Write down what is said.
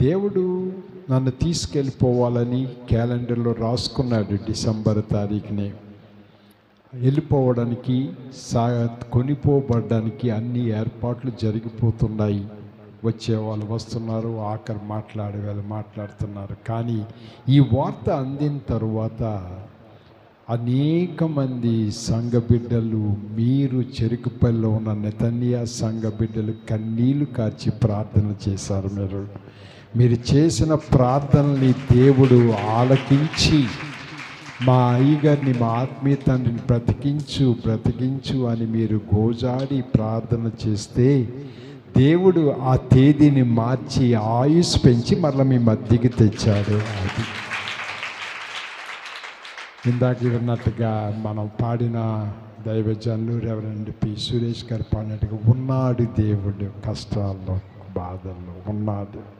దేవుడు నన్ను తీసుకెళ్ళిపోవాలని క్యాలెండర్లో రాసుకున్నాడు. డిసెంబర్ తారీఖునే వెళ్ళిపోవడానికి, కొనిపోబడ్డానికి అన్ని ఏర్పాట్లు జరిగిపోతున్నాయి. వచ్చేవాళ్ళు వస్తున్నారు, ఆఖరి మాట్లాడే వాళ్ళు మాట్లాడుతున్నారు. కానీ ఈ వార్త అందిన తరువాత అనేక మంది సంఘ బిడ్డలు, మీరు చెరుకుపల్లిలో ఉన్న నెతన్యా సంఘ బిడ్డలు కన్నీళ్లు కార్చి ప్రార్థన చేశారు. మీరు చేసిన ప్రార్థనల్ని దేవుడు ఆలకించి, మా అయ్యగారిని, మా ఆత్మీయ తండ్రిని బ్రతికించు అని మీరు గోజాడి ప్రార్థన చేస్తే దేవుడు ఆ తేదీని మార్చి ఆయుష్ పెంచి మరలా మీ మధ్యకి తెచ్చాడు. అది ఇందాక విన్నట్టుగా మనం పాడిన దైవజనులు రెవరెండ్ పి సురేష్ గారు పాడినట్టుగా ఉన్నాడు దేవుడు, కష్టాల్లో బాధల్లో ఉన్నాడు.